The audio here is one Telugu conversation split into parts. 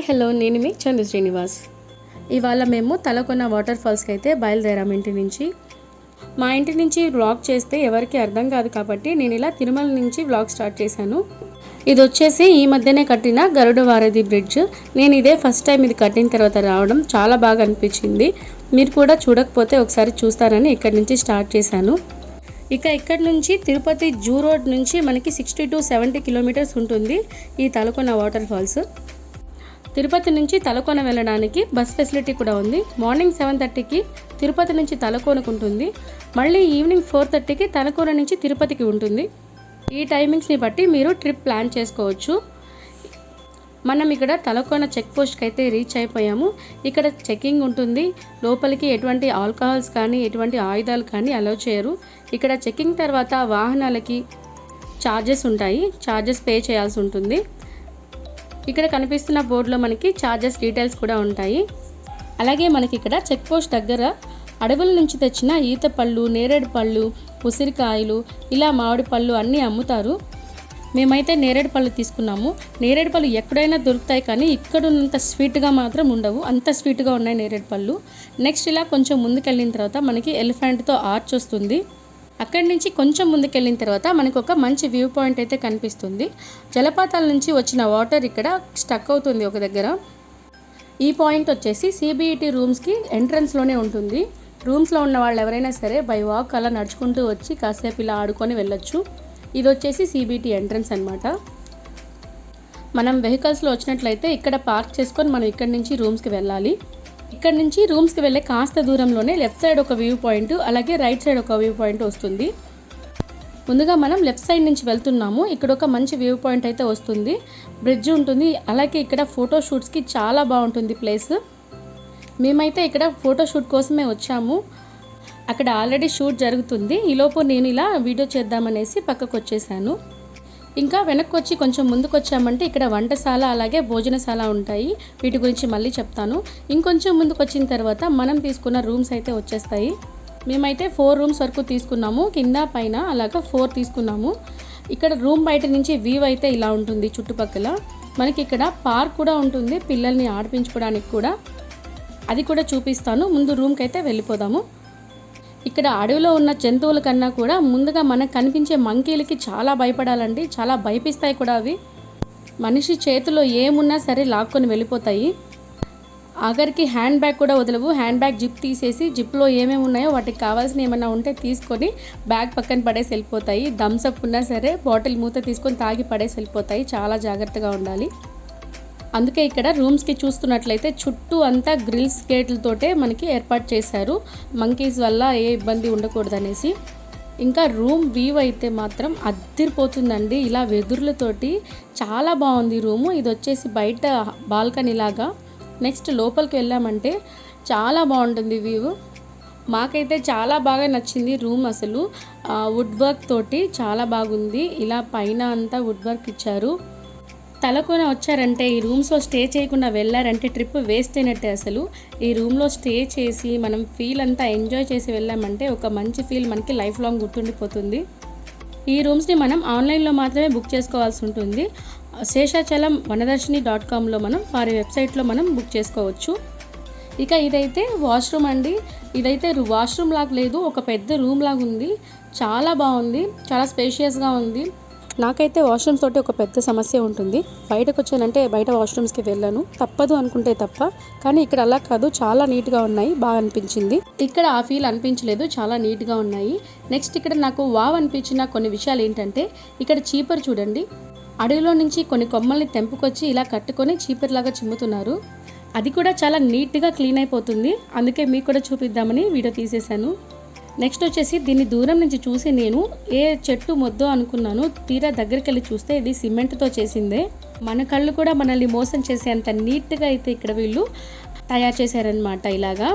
హలో నేను మీ చందు శ్రీనివాస్. ఇవాళ మేము తలకొన వాటర్ ఫాల్స్కి అయితే బయలుదేరాము ఇంటి నుంచి. మా ఇంటి నుంచి వ్లాగ్ చేస్తే ఎవరికి అర్థం కాదు కాబట్టి నేను ఇలా తిరుమల నుంచి వ్లాగ్ స్టార్ట్ చేశాను. ఇది వచ్చేసి ఈ మధ్యనే కట్టిన గరుడ వారధి బ్రిడ్జ్. నేను ఇదే ఫస్ట్ టైం ఇది కట్టిన తర్వాత రావడం చాలా బాగా అనిపించింది. మీరు కూడా చూడకపోతే ఒకసారి చూస్తారని ఇక్కడి నుంచి స్టార్ట్ చేశాను. ఇక్కడ నుంచి తిరుపతి జూ రోడ్ నుంచి మనకి 60 to 70 కిలోమీటర్స్ ఉంటుంది ఈ తలకొన వాటర్ ఫాల్స్. తిరుపతి నుంచి తలకోన వెళ్ళడానికి బస్ ఫెసిలిటీ కూడా ఉంది. మార్నింగ్ 7:30కి తిరుపతి నుంచి తలకోనకు ఉంటుంది, మళ్ళీ ఈవినింగ్ 4:30కి తలకోన నుంచి తిరుపతికి ఉంటుంది. ఈ టైమింగ్స్ని బట్టి మీరు ట్రిప్ ప్లాన్ చేసుకోవచ్చు. మనం ఇక్కడ తలకోన చెక్ పోస్ట్కి అయితే రీచ్ అయిపోయాము. ఇక్కడ చెకింగ్ ఉంటుంది. లోపలికి ఎటువంటి ఆల్కహాల్స్ కానీ ఎటువంటి ఆయుధాలు కానీ అలౌ చేయరు. ఇక్కడ చెకింగ్ తర్వాత వాహనాలకి ఛార్జెస్ ఉంటాయి, ఛార్జెస్ పే చేయాల్సి ఉంటుంది. ఇక్కడ కనిపిస్తున్న బోర్డులో మనకి ఛార్జెస్ డీటెయిల్స్ కూడా ఉంటాయి. అలాగే మనకి ఇక్కడ చెక్ పోస్ట్ దగ్గర అడవుల నుంచి తెచ్చిన ఈత పళ్ళు, నేరేడు పళ్ళు, ఉసిరికాయలు, ఇలా మామిడి పళ్ళు అన్నీ అమ్ముతారు. మేమైతే నేరేడు పళ్ళు తీసుకున్నాము. నేరేడు పళ్ళు ఎక్కడైనా దొరుకుతాయి కానీ ఇక్కడ ఉన్నంత స్వీట్గా మాత్రం ఉండవు, అంత స్వీట్గా ఉన్నాయి నేరేడు పళ్ళు. నెక్స్ట్ ఇలా కొంచెం ముందుకెళ్ళిన తర్వాత మనకి ఎలిఫెంట్తో ఆర్చ్ వస్తుంది. అక్కడి నుంచి కొంచెం ముందుకెళ్ళిన తర్వాత మనకు ఒక మంచి వ్యూ పాయింట్ అయితే కనిపిస్తుంది. జలపాతాల నుంచి వచ్చిన వాటర్ ఇక్కడ స్టక్ అవుతుంది ఒక దగ్గర. ఈ పాయింట్ వచ్చేసి సిబిఈటి రూమ్స్కి ఎంట్రన్స్లోనే ఉంటుంది. రూమ్స్లో ఉన్న వాళ్ళు ఎవరైనా సరే బై వాక్ అలా నడుచుకుంటూ వచ్చి కాసేపు ఇలా ఆడుకొని వెళ్ళొచ్చు. ఇది వచ్చేసి సిబిఈటి ఎంట్రన్స్ అనమాట. మనం వెహికల్స్లో వచ్చినట్లయితే ఇక్కడ పార్క్ చేసుకొని మనం ఇక్కడి నుంచి రూమ్స్కి వెళ్ళాలి. ఇక్కడ నుంచి రూమ్స్కి వెళ్ళే కాస్త దూరంలోనే లెఫ్ట్ సైడ్ ఒక వ్యూ పాయింట్, అలాగే రైట్ సైడ్ ఒక వ్యూ పాయింట్ వస్తుంది. ముందుగా మనం లెఫ్ట్ సైడ్ నుంచి వెళ్తున్నాము. ఇక్కడ ఒక మంచి వ్యూ పాయింట్ అయితే వస్తుంది, బ్రిడ్జ్ ఉంటుంది. అలాగే ఇక్కడ ఫోటోషూట్స్కి చాలా బాగుంటుంది ప్లేస్. మేమైతే ఇక్కడ ఫోటోషూట్ కోసమే వచ్చాము. అక్కడ ఆల్రెడీ షూట్ జరుగుతుంది. ఈలోపు నేను ఇలా వీడియో చేద్దామనేసి పక్కకు వచ్చేసాను. ఇంకా వెనక్కి వచ్చి కొంచెం ముందుకు వచ్చామంటే ఇక్కడ వంటశాల అలాగే భోజనశాల ఉంటాయి. వీటి గురించి మళ్ళీ చెప్తాను. ఇంకొంచెం ముందుకు వచ్చిన తర్వాత మనం తీసుకున్న రూమ్స్ అయితే వచ్చేస్తాయి. మేమైతే 4 రూమ్స్ వరకు తీసుకున్నాము, కింద పైన అలాగా 4 తీసుకున్నాము. ఇక్కడ రూమ్ బయట నుంచి వ్యూ అయితే ఇలా ఉంటుంది. చుట్టుపక్కల మనకి ఇక్కడ పార్క్ కూడా ఉంటుంది పిల్లల్ని ఆడిపించుకోవడానికి కూడా, అది కూడా చూపిస్తాను. ముందు రూమ్కి అయితే వెళ్ళిపోదాము. ఇక్కడ అడవిలో ఉన్న జంతువుల కన్నా కూడా ముందుగా మనకు కనిపించే మంకీలకి చాలా భయపడాలండి, చాలా భయపిస్తాయి కూడా అవి. మనిషి చేతిలో ఏమున్నా సరే లాక్కొని వెళ్ళిపోతాయి. ఆఖరికి హ్యాండ్ బ్యాగ్ కూడా వదలవు. హ్యాండ్ బ్యాగ్ జిప్ తీసేసి జిప్లో ఏమేమి ఉన్నాయో వాటికి కావాల్సిన ఏమైనా ఉంటే తీసుకొని బ్యాగ్ పక్కన పడేసి వెళ్ళిపోతాయి. థమ్స్అప్ ఉన్నా సరే బాటిల్ మూత తీసుకొని తాగి పడేసి వెళ్ళిపోతాయి. చాలా జాగ్రత్తగా ఉండాలి. అందుకే ఇక్కడ రూమ్స్కి చూస్తున్నట్లయితే చుట్టూ అంతా గ్రిల్స్ గేట్లతోటే మనకి ఏర్పాటు చేశారు, మంకీస్ వల్ల ఏ ఇబ్బంది ఉండకూడదనేసి. ఇంకా రూమ్ వ్యూ అయితే మాత్రం అద్దిరిపోతుందండి, ఇలా వెదురులతోటి చాలా బాగుంది రూము. ఇది వచ్చేసి బయట బాల్కనీ లాగా. నెక్స్ట్ లోపలికి వెళ్ళామంటే చాలా బాగుంటుంది వ్యూ. మాకైతే చాలా బాగా నచ్చింది రూమ్. అసలు వుడ్ వర్క్ తోటి చాలా బాగుంది. ఇలా పైన అంతా వుడ్ వర్క్ ఇచ్చారు. తలకోన వచ్చారంటే ఈ రూమ్స్లో స్టే చేయకుండా వెళ్ళారంటే ట్రిప్ వేస్ట్ అయినట్టే. అసలు ఈ రూమ్లో స్టే చేసి మనం ఫీల్ అంతా ఎంజాయ్ చేసి వెళ్ళామంటే ఒక మంచి ఫీల్ మనకి లైఫ్ లాంగ్ గుర్తుండిపోతుంది. ఈ రూమ్స్ని మనం ఆన్లైన్లో మాత్రమే బుక్ చేసుకోవాల్సి ఉంటుంది. శేషాచలం వనదర్శిని.comలో మనం వారి వెబ్సైట్లో మనం బుక్ చేసుకోవచ్చు. ఇక ఇదైతే వాష్రూమ్ అండి. ఇదైతే వాష్రూమ్ లాగా లేదు, ఒక పెద్ద రూమ్ లాగా ఉంది. చాలా బాగుంది, చాలా స్పేషియస్గా ఉంది. నాకైతే వాష్రూమ్స్ తోటి ఒక పెద్ద సమస్య ఉంటుంది. బయటకు వచ్చానంటే బయట వాష్రూమ్స్కి వెళ్ళాను, తప్పదు అనుకుంటే తప్ప. కానీ ఇక్కడ అలా కాదు, చాలా నీట్గా ఉన్నాయి, బాగా అనిపించింది. ఇక్కడ ఆ ఫీల్ అనిపించలేదు, చాలా నీట్గా ఉన్నాయి. నెక్స్ట్ ఇక్కడ నాకు వావ్ అనిపించిన కొన్ని విషయాలు ఏంటంటే ఇక్కడ చీపర్ చూడండి. అడవిలో నుంచి కొన్ని కొమ్మల్ని తెంపుకొచ్చి ఇలా కట్టుకొని చీపర్ లాగా చిమ్ముతున్నారు. అది కూడా చాలా నీట్గా క్లీన్ అయిపోతుంది. అందుకే మీకు కూడా చూపిద్దామని వీడియో తీసేశాను. నెక్స్ట్ వచ్చేసి దీన్ని దూరం నుంచి చూసి నేను ఏ చెట్టు మొద్దో అనుకున్నాను. తీరా దగ్గరికి వెళ్ళి చూస్తే ఇది సిమెంట్తో చేసిందే. మన కళ్ళు కూడా మనల్ని మోసం చేసేంత నీట్గా అయితే ఇక్కడ వీళ్ళు తయారు చేశారనమాట. ఇలాగా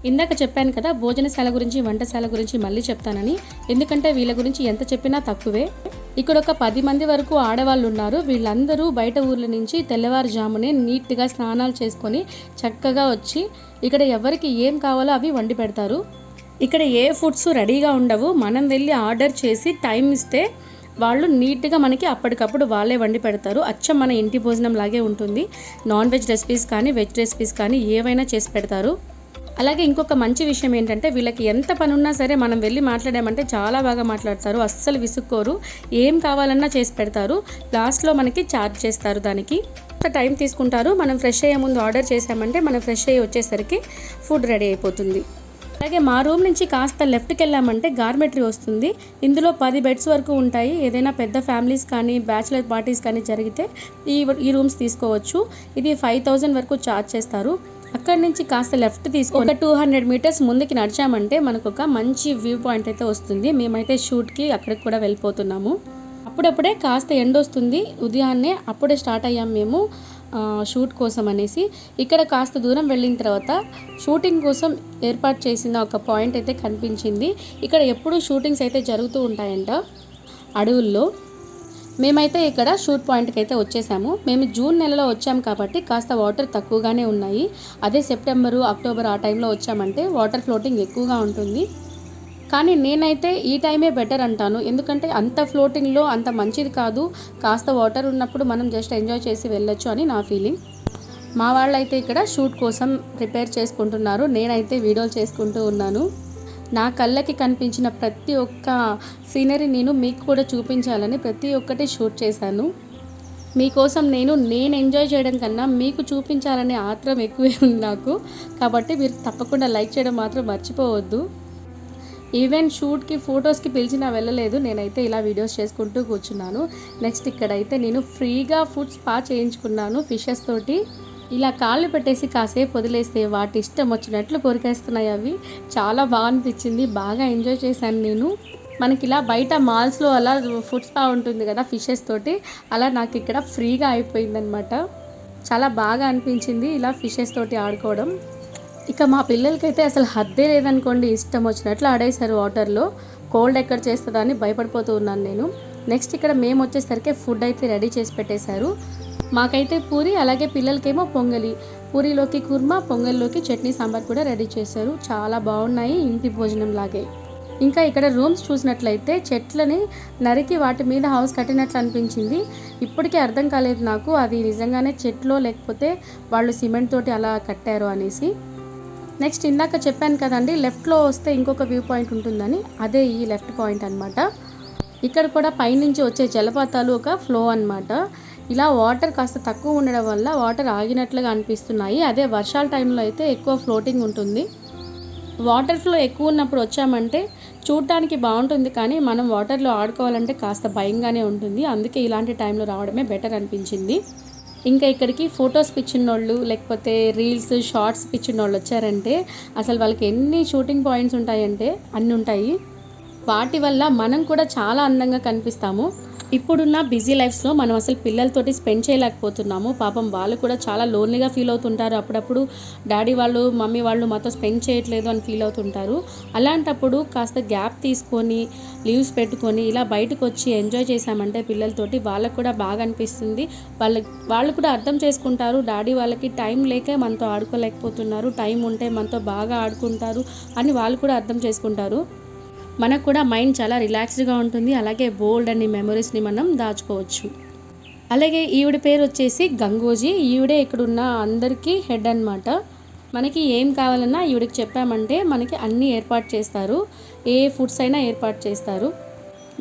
ఇందాక చెప్పాను కదా భోజనశాల గురించి వంటశాల గురించి మళ్ళీ చెప్తానని, ఎందుకంటే వీళ్ళ గురించి ఎంత చెప్పినా తక్కువే. ఇక్కడ ఒక 10 మంది వరకు ఆడవాళ్ళు ఉన్నారు. వీళ్ళందరూ బయట ఊర్ల నుంచి తెల్లవారుజామునే నీట్గా స్నానాలు చేసుకొని చక్కగా వచ్చి ఇక్కడ ఎవరికి ఏం కావాలో అవి వండి పెడతారు. ఇక్కడ ఏ ఫుడ్స్ రెడీగా ఉండవు. మనం వెళ్ళి ఆర్డర్ చేసి టైం ఇస్తే వాళ్ళు నీట్గా మనకి అప్పటికప్పుడు వాళ్ళే వండి పెడతారు. అచ్చం మన ఇంటి భోజనం లాగే ఉంటుంది. నాన్ వెజ్ రెసిపీస్ కానీ వెజ్ రెసిపీస్ కానీ ఏవైనా చేసి పెడతారు. అలాగే ఇంకొక మంచి విషయం ఏంటంటే వీళ్ళకి ఎంత పని ఉన్నా సరే మనం వెళ్ళి మాట్లాడామంటే చాలా బాగా మాట్లాడతారు. అస్సలు విసుక్కోరు. ఏం కావాలన్నా చేసి పెడతారు. లాస్ట్లో మనకి ఛార్జ్ చేస్తారు. దానికి టైం తీసుకుంటారు. మనం ఫ్రెష్ అయ్యే ముందు ఆర్డర్ చేసామంటే మనం ఫ్రెష్ అయ్యి వచ్చేసరికి ఫుడ్ రెడీ అయిపోతుంది. అలాగే మా రూమ్ నుంచి కాస్త లెఫ్ట్కి వెళ్ళామంటే గార్మెంటరీ వస్తుంది. ఇందులో 10 బెడ్స్ వరకు ఉంటాయి. ఏదైనా పెద్ద ఫ్యామిలీస్ కానీ బ్యాచిలర్ పార్టీస్ కానీ జరిగితే ఈ రూమ్స్ తీసుకోవచ్చు. ఇది 5000 వరకు ఛార్జ్ చేస్తారు. అక్కడి నుంచి కాస్త లెఫ్ట్ తీసుకొని ఒక 200 మీటర్స్ ముందుకి నడిచామంటే మనకు ఒక మంచి వ్యూ పాయింట్ అయితే వస్తుంది. మేమైతే షూట్కి అక్కడికి కూడా వెళ్ళిపోతున్నాము. అప్పుడప్పుడే కాస్త ఎండ వస్తుంది. ఉదయాన్నే అప్పుడే స్టార్ట్ అయ్యాం మేము షూట్ కోసం అనేసి. ఇక్కడ కాస్త దూరం వెళ్ళిన తర్వాత షూటింగ్ కోసం ఏర్పాటు చేసిన ఒక పాయింట్ అయితే కనిపించింది. ఇక్కడ ఎప్పుడూ షూటింగ్స్ అయితే జరుగుతూ ఉంటాయంట అడవుల్లో. మేమైతే ఇక్కడ షూట్ పాయింట్కి అయితే వచ్చేసాము. మేము జూన్ నెలలో వచ్చాము కాబట్టి కాస్త వాటర్ తక్కువగానే ఉన్నాయి. అదే సెప్టెంబరు అక్టోబర్ ఆ టైంలో వచ్చామంటే వాటర్ ఫ్లోటింగ్ ఎక్కువగా ఉంటుంది. కానీ నేనైతే ఈ టైమే బెటర్ అంటాను. ఎందుకంటే అంత ఫ్లోటింగ్లో అంత మంచిది కాదు. కాస్త వాటర్ ఉన్నప్పుడు మనం జస్ట్ ఎంజాయ్ చేసి వెళ్ళొచ్చు అని నా ఫీలింగ్. మా వాళ్ళైతే ఇక్కడ షూట్ కోసం ప్రిపేర్ చేసుకుంటున్నారు. నేనైతే వీడియోలు చేసుకుంటూ ఉన్నాను. నా కళ్ళకి కనిపించిన ప్రతి ఒక్క సీనరీ నేను మీకు కూడా చూపించాలని ప్రతి ఒక్కటి షూట్ చేశాను. మీకోసం నేను ఎంజాయ్ చేయడం కన్నా మీకు చూపించాలనే ఆత్రం ఎక్కువే ఉంది నాకు. కాబట్టి మీరు తప్పకుండా లైక్ చేయడం మాత్రం మర్చిపోవద్దు. ఈవెన్ షూట్కి ఫొటోస్కి పిలిచినా వెళ్ళలేదు. నేనైతే ఇలా వీడియోస్ చేసుకుంటూ కూర్చున్నాను. నెక్స్ట్ ఇక్కడైతే నేను ఫ్రీగా ఫుడ్ స్పా చేయించుకున్నాను ఫిషెస్ తోటి. ఇలా కాళ్ళు పెట్టేసి కాసేపు వదిలేస్తే వాటి ఇష్టం వచ్చినట్లు కొరికేస్తున్నాయి అవి. చాలా బాగా అనిపించింది. బాగా ఎంజాయ్ చేశాను నేను. మనకి ఇలా బయట మాల్స్లో అలా ఫుడ్ స్పా ఉంటుంది కదా ఫిషెస్ తోటి, అలా నాకు ఇక్కడ ఫ్రీగా అయిపోయిందనమాట. చాలా బాగా అనిపించింది ఇలా ఫిషెస్ తోటి ఆడుకోవడం. ఇక మా పిల్లలకైతే అసలు హద్దే లేదనుకోండి. ఇష్టం వచ్చినట్లు ఆడేశారు వాటర్లో. కోల్డ్ ఎక్కడ చేస్తుందా అని భయపడిపోతూ ఉన్నాను నేను. నెక్స్ట్ ఇక్కడ మేము వచ్చేసరికి ఫుడ్ అయితే రెడీ చేసి పెట్టేశారు. మాకైతే పూరి, అలాగే పిల్లలకేమో పొంగలి. పూరిలోకి కుర్మా, పొంగల్లోకి చట్నీ సాంబార్ కూడా రెడీ చేశారు. చాలా బాగున్నాయి, ఇంటి భోజనం లాగే. ఇంకా ఇక్కడ రూమ్స్ చూసినట్లయితే చెట్లని నరికి వాటి మీద హౌస్ కట్టినట్లు అనిపించింది. ఇప్పటికీ అర్థం కాలేదు నాకు అది నిజంగానే చెట్లో లేకపోతే వాళ్ళు సిమెంట్ తోటి అలా కట్టారు అనేసి. నెక్స్ట్ ఇందాక చెప్పాను కదండి, లెఫ్ట్లో వస్తే ఇంకొక వ్యూ పాయింట్ ఉంటుందని, అదే ఈ లెఫ్ట్ పాయింట్ అనమాట. ఇక్కడ కూడా పైనుంచి వచ్చే జలపాతాలు ఒక ఫ్లో అనమాట. ఇలా వాటర్ కాస్త తక్కువ ఉండడం వల్ల వాటర్ ఆగినట్లుగా అనిపిస్తున్నాయి. అదే వర్షాల టైంలో అయితే ఎక్కువ ఫ్లోటింగ్ ఉంటుంది. వాటర్ ఫ్లో ఎక్కువ ఉన్నప్పుడు వచ్చామంటే చూడటానికి బాగుంటుంది, కానీ మనం వాటర్లో ఆడుకోవాలంటే కాస్త భయంగానే ఉంటుంది. అందుకే ఇలాంటి టైంలో రావడమే బెటర్ అనిపించింది. ఇంకా ఇక్కడికి ఫొటోస్ పిచ్చినోళ్ళు లేకపోతే రీల్స్ షార్ట్స్ పిచ్చినోళ్ళు వచ్చారంటే అసలు వాళ్ళకి ఎన్ని షూటింగ్ పాయింట్స్ ఉంటాయంటే అన్నీ ఉంటాయి. వాటి వల్ల మనం కూడా చాలా అందంగా కనిపిస్తాము. ఇప్పుడున్న బిజీ లైఫ్స్లో మనం అసలు పిల్లలతోటి స్పెండ్ చేయలేకపోతున్నాము. పాపం వాళ్ళు కూడా చాలా లోన్లీగా ఫీల్ అవుతుంటారు. అప్పుడప్పుడు డాడీ వాళ్ళు మమ్మీ వాళ్ళు మాతో స్పెండ్ చేయట్లేదు అని ఫీల్ అవుతుంటారు. అలాంటప్పుడు కాస్త గ్యాప్ తీసుకొని లీవ్స్ పెట్టుకొని ఇలా బయటకు వచ్చి ఎంజాయ్ చేసామంటే పిల్లలతోటి వాళ్ళకు కూడా బాగా అనిపిస్తుంది. వాళ్ళు కూడా అర్థం చేసుకుంటారు. డాడీ వాళ్ళకి టైం లేకే మనతో ఆడుకోలేకపోతున్నారు, టైం ఉంటే మనతో బాగా ఆడుకుంటారు అని వాళ్ళు కూడా అర్థం చేసుకుంటారు. మనకు కూడా మైండ్ చాలా రిలాక్స్డ్గా ఉంటుంది. అలాగే బోల్డ్ అన్ని మెమరీస్ని మనం దాచుకోవచ్చు. అలాగే ఈవిడ పేరు వచ్చేసి గంగోజీ. ఈవిడే ఇక్కడున్న అందరికీ హెడ్ అన్నమాట. మనకి ఏం కావాలన్నా ఈవిడికి చెప్పామంటే మనకి అన్నీ ఏర్పాటు చేస్తారు. ఏ ఫుడ్స్ అయినా ఏర్పాటు చేస్తారు.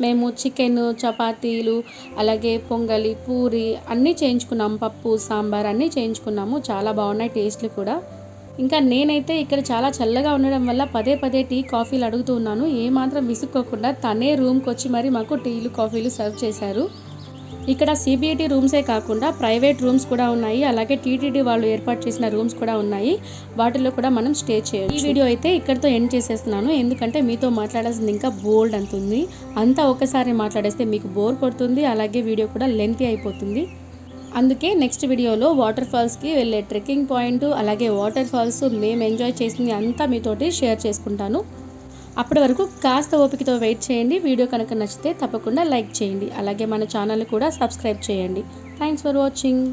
మేము చికెన్, చపాతీలు, అలాగే పొంగలి, పూరి అన్నీ చేయించుకున్నాము. పప్పు, సాంబార్ అన్నీ చేయించుకున్నాము. చాలా బాగున్నాయి టేస్ట్లు కూడా. ఇంకా నేనైతే ఇక్కడ చాలా చల్లగా ఉండడం వల్ల పదే పదే టీ కాఫీలు అడుగుతూ ఉన్నాను. ఏమాత్రం విసుక్కోకుండా తనే రూమ్కి వచ్చి మరి మాకు టీలు కాఫీలు సర్వ్ చేశారు. ఇక్కడ సిబిఐటి రూమ్సే కాకుండా ప్రైవేట్ రూమ్స్ కూడా ఉన్నాయి. అలాగే టీటీడీ వాళ్ళు ఏర్పాటు చేసిన రూమ్స్ కూడా ఉన్నాయి. వాటిలో కూడా మనం స్టే చేయొచ్చు. ఈ వీడియో అయితే ఇక్కడితో ఎండ్ చేసేస్తున్నాను. ఎందుకంటే మీతో మాట్లాడాల్సింది ఇంకా బోల్డ్ అంతుంది. అంతా ఒకసారి మాట్లాడేస్తే మీకు బోర్ కొడుతుంది. అలాగే వీడియో కూడా లెంతీ అయిపోతుంది. అందుకే నెక్స్ట్ వీడియోలో వాటర్ ఫాల్స్కి వెళ్ళే ట్రెక్కింగ్ పాయింట్, అలాగే వాటర్ ఫాల్స్ మేము ఎంజాయ్ చేసింది అంతా మీతోటి షేర్ చేసుకుంటాను. అప్పటి వరకు కాస్త ఓపికతో వెయిట్ చేయండి. వీడియో కనుక నచ్చితే తప్పకుండా లైక్ చేయండి. అలాగే మన ఛానల్ కూడా సబ్స్క్రైబ్ చేయండి. Thanks for watching.